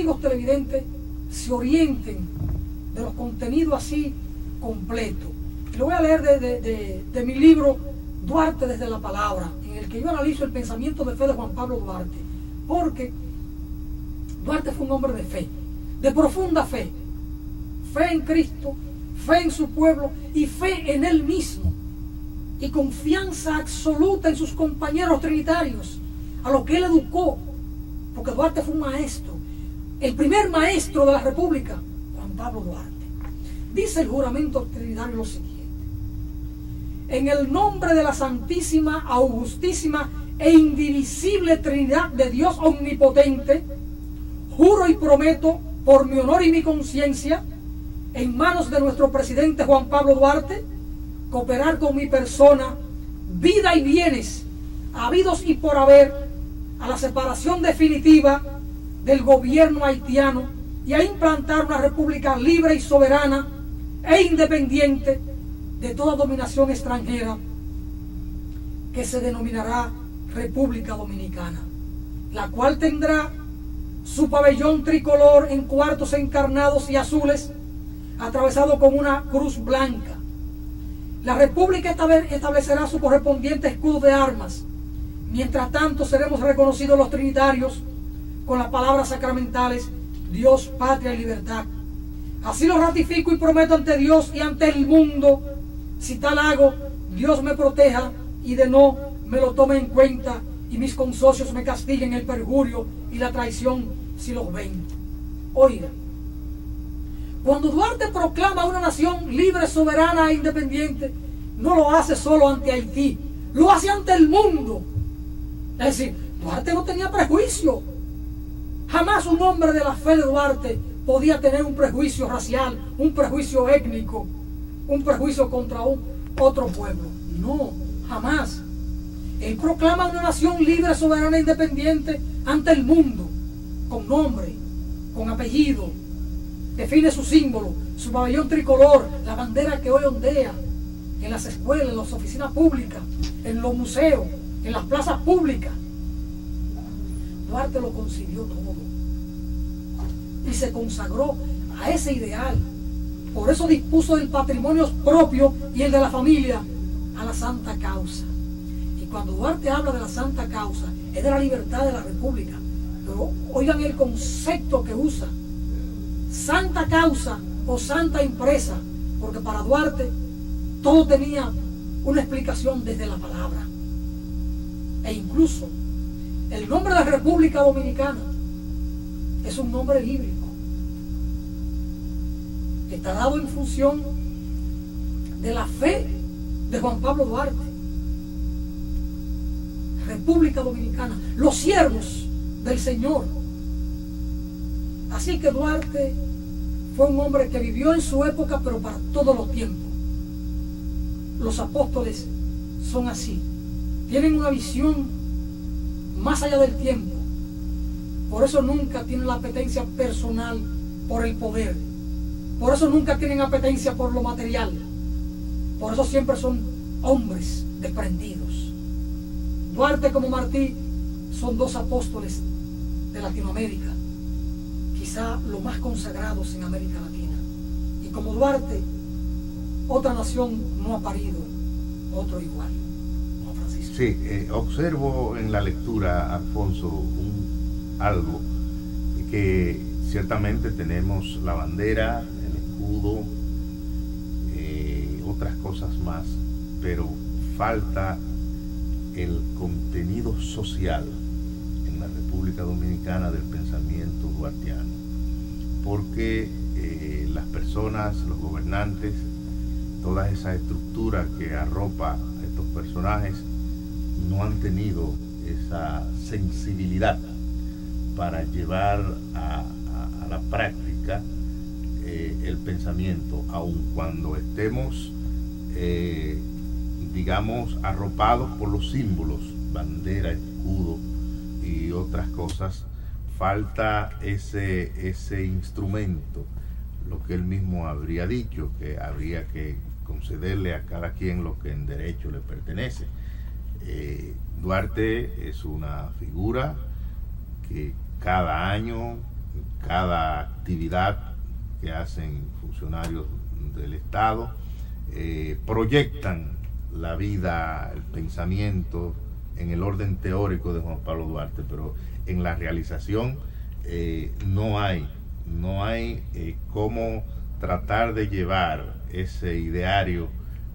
amigos televidentes se orienten de los contenidos así completos. Lo voy a leer de mi libro Duarte desde la palabra, en el que yo analizo el pensamiento de fe de Juan Pablo Duarte, porque Duarte fue un hombre de fe, de profunda fe, fe en Cristo, fe en su pueblo y fe en él mismo, y confianza absoluta en sus compañeros trinitarios, a los que él educó, porque Duarte fue un maestro, el primer maestro de la República, Juan Pablo Duarte. Dice el juramento trinitario lo siguiente: en el nombre de la santísima, augustísima e indivisible Trinidad de Dios omnipotente, juro y prometo por mi honor y mi conciencia, en manos de nuestro presidente Juan Pablo Duarte, cooperar con mi persona, vida y bienes, habidos y por haber, a la separación definitiva del gobierno haitiano y a implantar una república libre y soberana e independiente de toda dominación extranjera, que se denominará República Dominicana, la cual tendrá su pabellón tricolor en cuartos encarnados y azules, atravesado con una cruz blanca. La República establecerá su correspondiente escudo de armas. Mientras tanto, seremos reconocidos los trinitarios con las palabras sacramentales: Dios, patria y libertad. Así lo ratifico y prometo ante Dios y ante el mundo. Si tal hago, Dios me proteja, y de no me lo tome en cuenta, y mis consocios me castiguen el perjurio y la traición si los ven. Oiga, cuando Duarte proclama una nación libre, soberana e independiente, no lo hace solo ante Haití, lo hace ante el mundo. Es decir, Duarte no tenía prejuicio. Jamás un hombre de la fe de Duarte podía tener un prejuicio racial, un prejuicio étnico, un prejuicio contra otro pueblo. No, jamás. Él proclama una nación libre, soberana e independiente ante el mundo, con nombre, con apellido. Define su símbolo, su pabellón tricolor, la bandera que hoy ondea en las escuelas, en las oficinas públicas, en los museos, en las plazas públicas. Duarte lo concibió todo y se consagró a ese ideal. Por eso dispuso del patrimonio propio y el de la familia a la santa causa. Y cuando Duarte habla de la santa causa, es de la libertad de la República. Pero oigan el concepto que usa: santa causa o santa empresa, porque para Duarte todo tenía una explicación desde la palabra. E incluso el nombre de la República Dominicana es un nombre bíblico, que está dado en función de la fe de Juan Pablo Duarte. República Dominicana, los siervos del Señor. Así que Duarte fue un hombre que vivió en su época, pero para todos los tiempos. Los apóstoles son así, tienen una visión más allá del tiempo. Por eso nunca tienen la apetencia personal por el poder. Por eso nunca tienen apetencia por lo material. Por eso siempre son hombres desprendidos. Duarte como Martí son dos apóstoles de Latinoamérica, quizá los más consagrados en América Latina. Y como Duarte, otra nación no ha parido otro igual. ¿No, Francisco? Sí, observo en la lectura, Alfonso, algo que ciertamente tenemos la bandera, el escudo, otras cosas más, pero falta el contenido social en la República Dominicana del pensamiento duartiano, porque las personas, los gobernantes, toda esa estructura que arropa a estos personajes no han tenido esa sensibilidad para llevar a la práctica el pensamiento, aun cuando estemos digamos arropados por los símbolos, bandera, escudo y otras cosas. Falta ese instrumento, lo que él mismo habría dicho, que habría que concederle a cada quien lo que en derecho le pertenece. Duarte es una figura que cada año cada actividad que hacen funcionarios del Estado, proyectan la vida, el pensamiento en el orden teórico de Juan Pablo Duarte, pero en la realización no hay cómo tratar de llevar ese ideario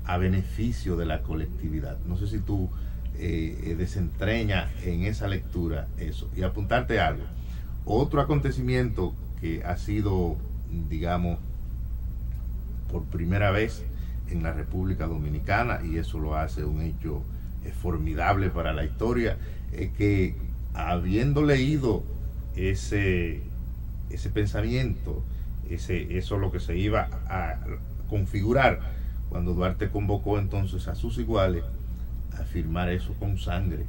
a beneficio de la colectividad. No sé si tú desentrañas en esa lectura eso. Y apuntarte algo. Otro acontecimiento que ha sido, digamos, por primera vez en la República Dominicana, y eso lo hace un hecho formidable para la historia, es que habiendo leído ese pensamiento, eso lo que se iba a configurar cuando Duarte convocó entonces a sus iguales a firmar eso con sangre.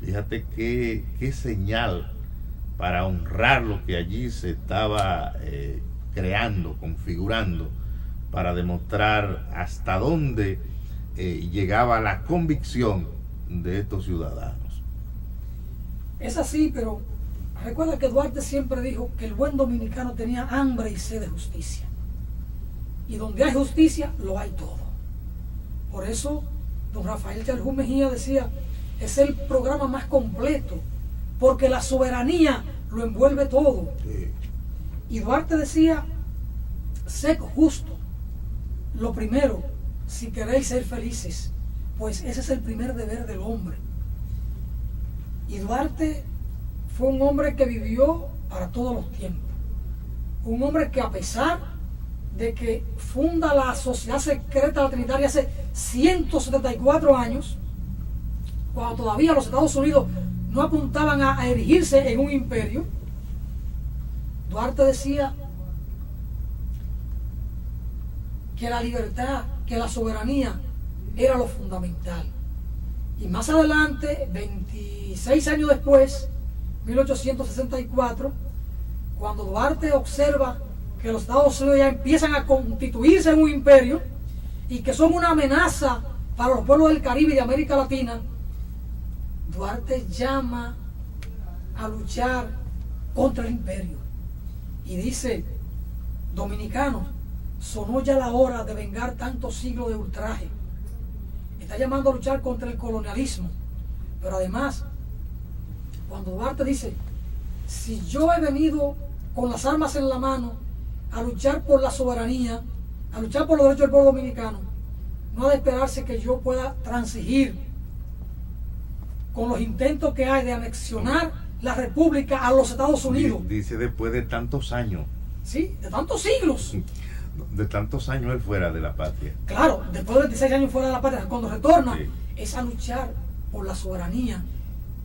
Fíjate qué señal para honrar lo que allí se estaba creando, configurando, para demostrar hasta dónde llegaba la convicción de estos ciudadanos. Es así, pero recuerda que Duarte siempre dijo que el buen dominicano tenía hambre y sed de justicia. Y donde hay justicia, lo hay todo. Por eso, don Rafael Chalhú Mejía decía, es el programa más completo, porque la soberanía lo envuelve todo. Sí. Y Duarte decía, sed justo. Lo primero, si queréis ser felices, pues ese es el primer deber del hombre. Y Duarte fue un hombre que vivió para todos los tiempos. Un hombre que, a pesar de que funda la Sociedad Secreta Trinitaria hace 174 años, cuando todavía los Estados Unidos no apuntaban a erigirse en un imperio, Duarte decía que la libertad, que la soberanía era lo fundamental. Y más adelante, 26 años después, 1864, cuando Duarte observa que los Estados Unidos ya empiezan a constituirse en un imperio y que son una amenaza para los pueblos del Caribe y de América Latina, Duarte llama a luchar contra el imperio y dice: dominicanos, sonó ya la hora de vengar tantos siglos de ultraje. Está llamando a luchar contra el colonialismo. Pero además, cuando Duarte dice: si yo he venido con las armas en la mano a luchar por la soberanía, a luchar por los derechos del pueblo dominicano, no ha de esperarse que yo pueda transigir con los intentos que hay de anexionar la República a los Estados Unidos. Dice después de tantos años. Sí, de tantos siglos. De tantos años él fuera de la patria. Claro, después de 26 años fuera de la patria, cuando retorna, sí, es a luchar por la soberanía.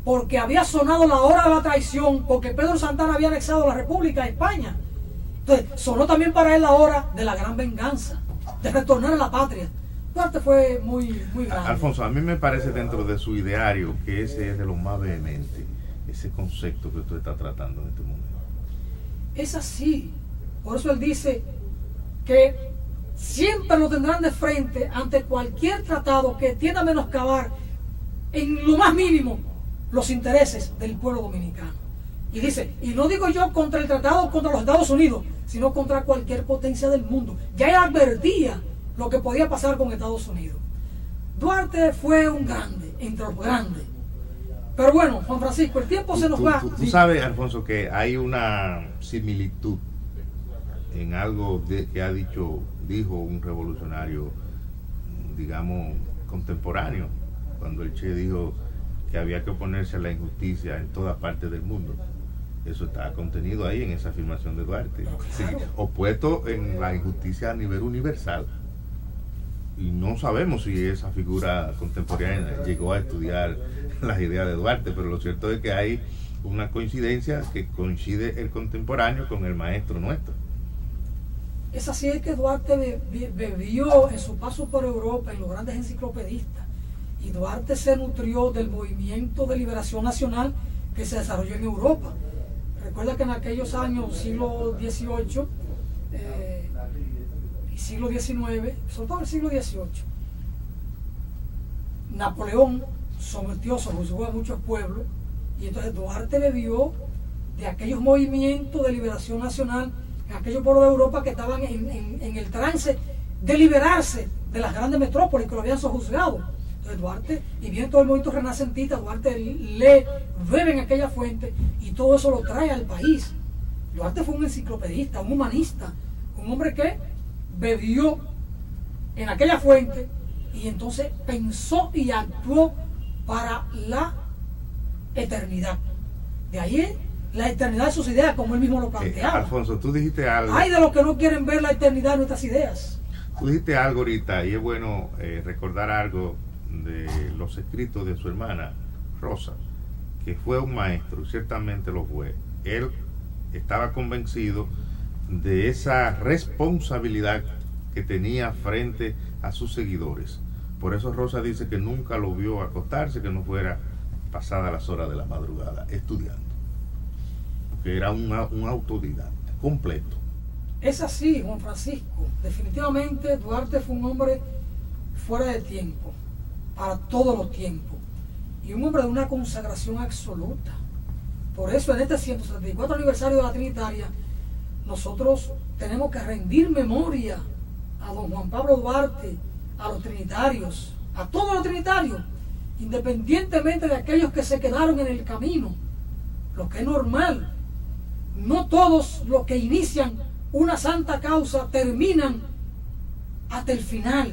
Porque había sonado la hora de la traición, porque Pedro Santana había anexado la República a España. Entonces, sonó también para él la hora de la gran venganza, de retornar a la patria. Duarte fue muy grande. Alfonso, a mí me parece dentro de su ideario que ese es de lo más vehemente, ese concepto que usted está tratando en este momento. Es así. Por eso él dice que siempre lo tendrán de frente ante cualquier tratado que tienda a menoscabar en lo más mínimo los intereses del pueblo dominicano. Y dice, y no digo yo contra el tratado contra los Estados Unidos, sino contra cualquier potencia del mundo. Ya él advertía lo que podía pasar con Estados Unidos. Duarte fue un grande, entre los grandes. Pero bueno, Juan Francisco, el tiempo se nos va. Tú sabes, Alfonso, que hay una similitud en algo que dijo un revolucionario, digamos, contemporáneo, cuando el Che dijo que había que oponerse a la injusticia en todas partes del mundo. Eso está contenido ahí en esa afirmación de Duarte. Claro. Sí, opuesto en la injusticia a nivel universal. Y no sabemos si esa figura contemporánea llegó a estudiar las ideas de Duarte, pero lo cierto es que hay una coincidencia, que coincide el contemporáneo con el maestro nuestro. Es así, es que Duarte bebió en su paso por Europa en los grandes enciclopedistas, y Duarte se nutrió del movimiento de liberación nacional que se desarrolló en Europa. Recuerda que en aquellos años, siglo XVIII y siglo XIX, sobre todo el siglo XVIII, Napoleón sometió, sojuzgó a muchos pueblos, y entonces Duarte bebió de aquellos movimientos de liberación nacional, en aquellos pueblos de Europa que estaban en el trance de liberarse de las grandes metrópolis que lo habían sojuzgado. Entonces Duarte, y bien todo el movimiento renacentista, Duarte bebe en aquella fuente y todo eso lo trae al país. Duarte fue un enciclopedista, un humanista, un hombre que bebió en aquella fuente y entonces pensó y actuó para la eternidad. De ahí la eternidad de sus ideas, como él mismo lo planteaba. Alfonso, tú dijiste algo. Hay de los que no quieren ver la eternidad de nuestras ideas. Tú dijiste algo ahorita y es bueno recordar algo de los escritos de su hermana Rosa, que fue un maestro, ciertamente lo fue. Él estaba convencido de esa responsabilidad que tenía frente a sus seguidores. Por eso Rosa dice que nunca lo vio acostarse, que no fuera pasadas las horas de la madrugada estudiando, porque era un autodidacta completo. Es así, Juan Francisco. Definitivamente Duarte fue un hombre fuera de tiempo, para todos los tiempos, y un hombre de una consagración absoluta. Por eso en este 174 aniversario de la Trinitaria, nosotros tenemos que rendir memoria a don Juan Pablo Duarte, a los trinitarios, a todos los trinitarios, independientemente de aquellos que se quedaron en el camino, lo que es normal. No todos los que inician una santa causa terminan hasta el final,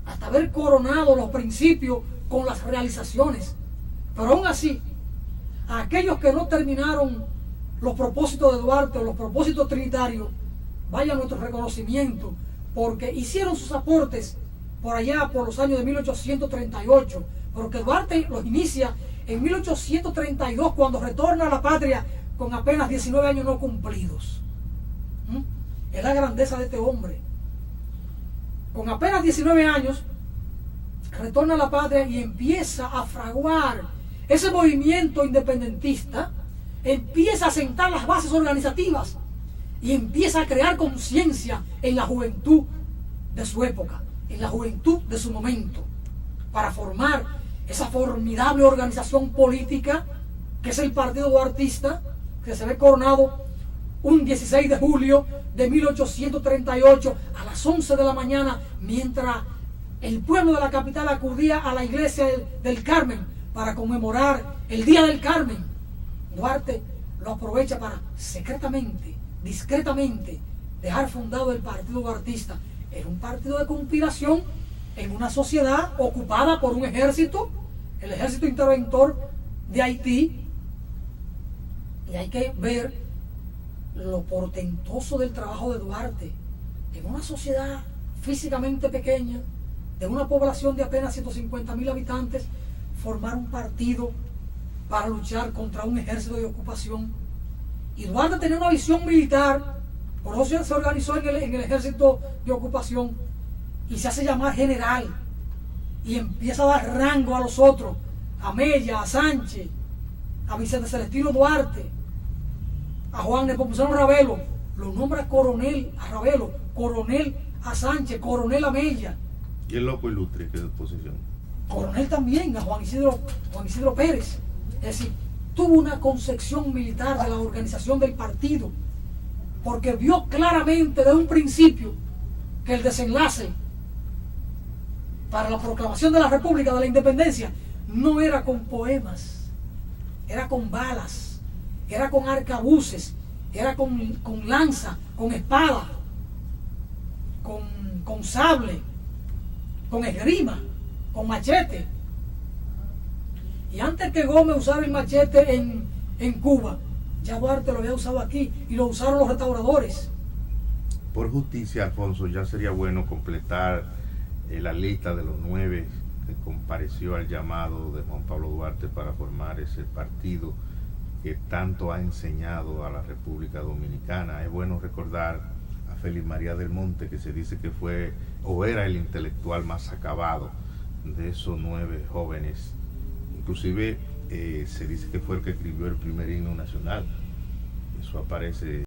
hasta haber coronado los principios con las realizaciones. Pero aún así, a aquellos que no terminaron los propósitos de Duarte o los propósitos trinitarios, vaya nuestro reconocimiento, porque hicieron sus aportes por allá por los años de 1838, porque Duarte los inicia en 1832, cuando retorna a la patria con apenas 19 años no cumplidos. Es la grandeza de este hombre. Con apenas 19 años retorna a la patria y empieza a fraguar ese movimiento independentista, empieza a sentar las bases organizativas y empieza a crear conciencia en la juventud de su época, en la juventud de su momento, para formar esa formidable organización política que es el Partido Duartista, que se ve coronado un 16 de julio de 1838 a las 11 de la mañana, mientras el pueblo de la capital acudía a la iglesia del Carmen para conmemorar el Día del Carmen. Duarte lo aprovecha para secretamente, discretamente, dejar fundado el Partido Duartista. Era un partido de conspiración en una sociedad ocupada por un ejército, el ejército interventor de Haití, y hay que ver lo portentoso del trabajo de Duarte en una sociedad físicamente pequeña, de una población de apenas 150,000 habitantes, formar un partido para luchar contra un ejército de ocupación. Y Duarte tenía una visión militar, por eso se organizó en el ejército de ocupación y se hace llamar general y empieza a dar rango a los otros, a Mella, a Sánchez, a Vicente Celestino Duarte, a Juan Nepomuceno Ravelo, lo nombra coronel a Ravelo, coronel a Sánchez, coronel a Mella. ¿Y el loco ilustre que es de oposición? Coronel también a Juan Isidro Pérez. Es decir, tuvo una concepción militar de la organización del partido, porque vio claramente desde un principio que el desenlace para la proclamación de la República, de la Independencia, no era con poemas, era con balas, era con arcabuces, era con lanza, con espada, con sable, con esgrima, con machete. Y antes que Gómez usara el machete en Cuba, ya Duarte lo había usado aquí y lo usaron los restauradores. Por justicia, Alfonso, ya sería bueno completar la lista de los 9 que compareció al llamado de Juan Pablo Duarte para formar ese partido que tanto ha enseñado a la República Dominicana. Es bueno recordar a Félix María del Monte, que se dice que fue o era el intelectual más acabado de esos 9 jóvenes. Inclusive se dice que fue el que escribió el primer himno nacional. Eso aparece